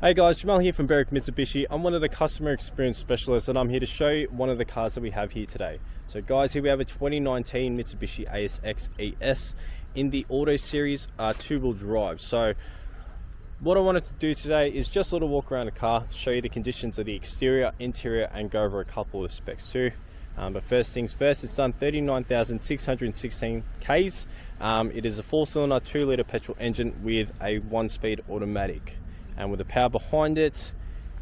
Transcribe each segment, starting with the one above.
Hey guys, Jamal here from Berwick Mitsubishi. I'm one of the customer experience specialists and I'm here to show you one of the cars that we have here today. So guys, here we have a 2019 Mitsubishi ASX ES in the Auto Series two-wheel drive. So what I wanted to do today is just sort of walk around the car, show you the conditions of the exterior, interior, and go over a couple of specs too. But first things first, it's done 39,616 Ks. It is a 4-cylinder 2-litre petrol engine with a 1-speed automatic. And with the power behind it,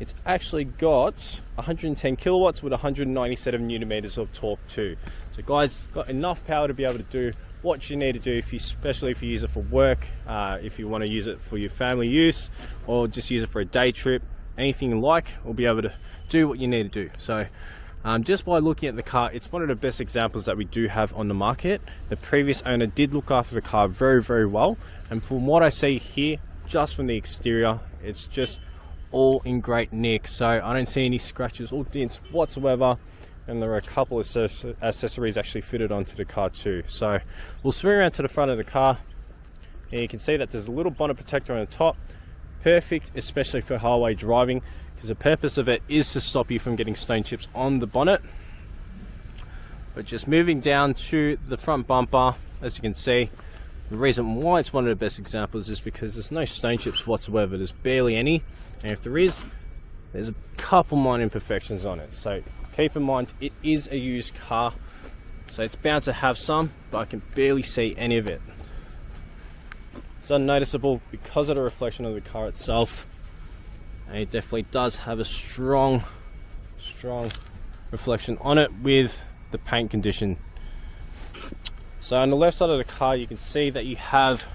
it's actually got 110 kilowatts with 197 newton meters of torque too. So guys, got enough power to be able to do what you need to do, especially if you use it for work, if you want to use it for your family use, or just use it for a day trip, anything you like, will be able to do what you need to do. So just by looking at the car, it's one of the best examples that we do have on the market. The previous owner did look after the car very, very well, and from what I see here, just from the exterior, it's just all in great nick. So I don't see any scratches or dents whatsoever, and there are a couple of accessories actually fitted onto the car too. So we'll swing around to the front of the car, and you can see that there's a little bonnet protector on the top. Perfect, especially for highway driving, because the purpose of it is to stop you from getting stone chips on the bonnet. But just moving down to the front bumper, as you can see, the reason why it's one of the best examples is because there's no stone chips whatsoever. There's barely any, and if there is, there's a couple minor imperfections on it. So keep in mind, it is a used car, so it's bound to have some, but I can barely see any of it. It's unnoticeable because of the reflection of the car itself, and it definitely does have a strong reflection on it with the paint condition. So on the left side of the car, you can see that you have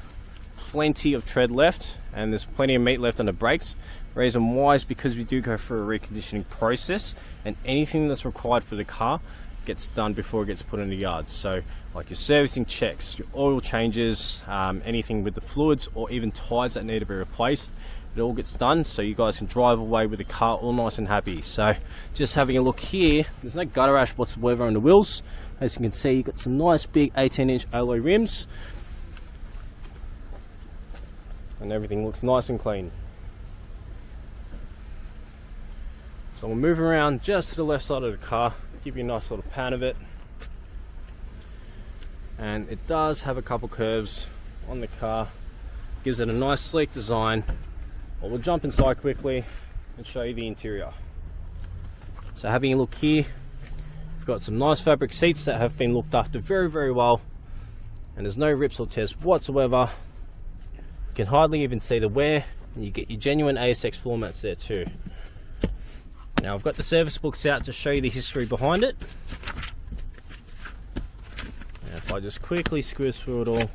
plenty of tread left, and there's plenty of meat left on the brakes. The reason why is because we do go through a reconditioning process, and anything that's required for the car gets done before it gets put in the yard. So like your servicing checks, your oil changes, anything with the fluids, or even tires that need to be replaced, it all gets done so you guys can drive away with the car all nice and happy. So just having a look here, there's no gutter rash whatsoever on the wheels. As you can see, you've got some nice big 18-inch alloy rims, and everything looks nice and clean. So we'll move around just to the left side of the car, give you a nice little pan of it. And it does have a couple curves on the car, gives it a nice sleek design. But we'll jump inside quickly and show you the interior. So having a look here, we've got some nice fabric seats that have been looked after very, very well, and there's no rips or tears whatsoever. You can hardly even see the wear, and you get your genuine ASX floor mats there too. Now I've got the service books out to show you the history behind it. And if I just quickly squeeze through it all,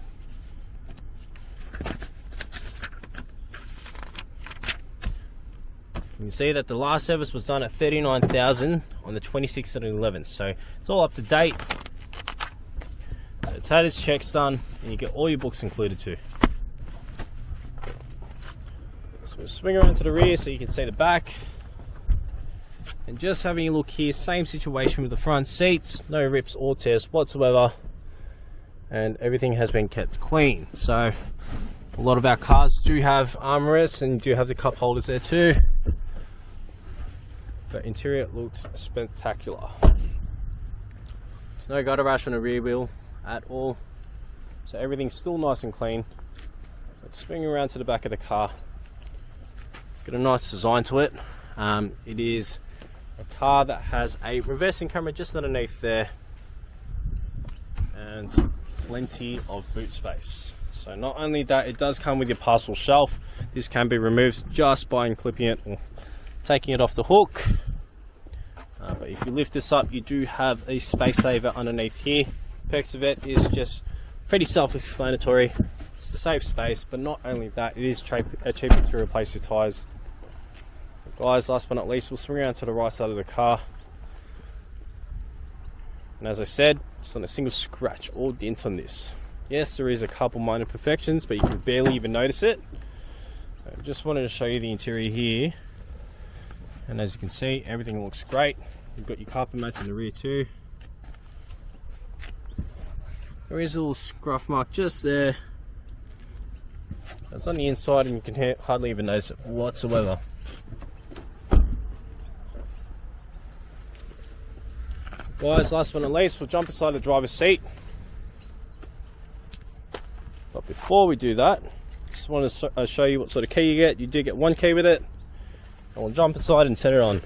you can see that the last service was done at 39,000 on the 26th of the 11th, so it's all up to date. So it's had its checks done, and you get all your books included too. So we'll swing around to the rear so you can see the back. And just having a look here, same situation with the front seats, no rips or tears whatsoever, and everything has been kept clean. So a lot of our cars do have armrests, and you do have the cup holders there too. The interior looks spectacular. There's no gutter rash on the rear wheel at all, so everything's still nice and clean. Let's swing around to the back of the car. It's got a nice design to it. It is a car that has a reversing camera just underneath there, and plenty of boot space. So not only that, it does come with your parcel shelf. This can be removed just by unclipping it or taking it off the hook. But if you lift this up, you do have a space saver underneath here. Perks of it is just pretty self-explanatory. It's to save space, but not only that, it is cheaper to replace your tires. Guys, last but not least, we'll swing around to the right side of the car, and as I said, it's not a single scratch or dent on this. Yes, there is a couple minor imperfections, but you can barely even notice it. I just wanted to show you the interior here, and as you can see, everything looks great. You've got your carpet mats in the rear too. There is a little scruff mark just there. It's on the inside, and you can hardly even notice it whatsoever. Guys, last but not least, we'll jump inside the driver's seat. But before we do that, just want to show you what sort of key you get. You do get one key with it. And we'll jump inside and turn it on.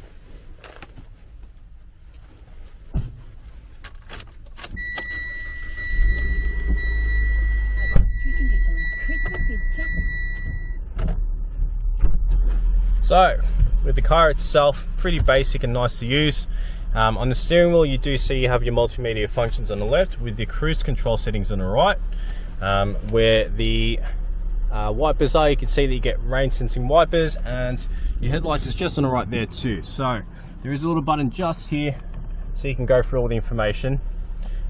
So, with the car itself, pretty basic and nice to use. On the steering wheel, you do see you have your multimedia functions on the left with the cruise control settings on the right. Where the wipers are, you can see that you get rain sensing wipers, and your headlights is just on the right there too. So there is a little button just here, so you can go through all the information.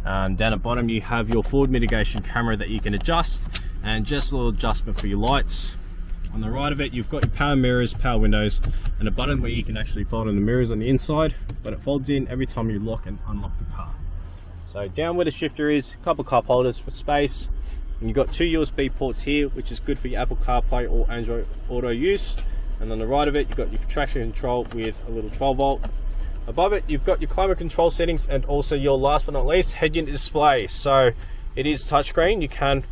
Down at bottom, you have your forward mitigation camera that you can adjust, and just a little adjustment for your lights. On the right of it, you've got your power mirrors, power windows, and a button where you can actually fold in the mirrors on the inside, but it folds in every time you lock and unlock the car. So down where the shifter is, a couple cup holders for space, and you've got two USB ports here, which is good for your Apple CarPlay or Android Auto use. And on the right of it, you've got your traction control with a little 12 volt. Above it, you've got your climate control settings, and also your last but not least, head unit display. So it is touchscreen. You can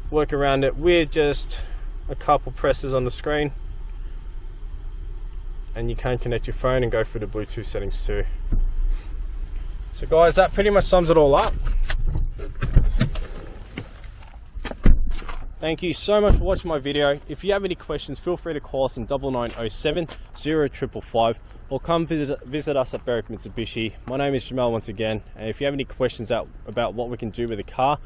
work around it with just a couple presses on the screen, and you can connect your phone and go through the Bluetooth settings too. So guys, that pretty much sums it all up. Thank you so much for watching my video. If you have any questions, feel free to call us on 9907 0555 or come visit us at Berwick Mitsubishi. My name is Jamel once again, and if you have any questions about what we can do with the car,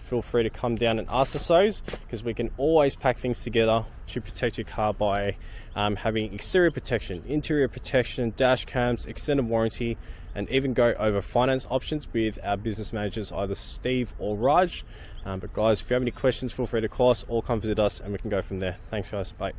feel free to come down and ask us those, because we can always pack things together to protect your car by having exterior protection, interior protection, dash cams, extended warranty, and even go over finance options with our business managers, either Steve or Raj. But guys, if you have any questions, feel free to call us or come visit us, and we can go from there. Thanks guys, bye.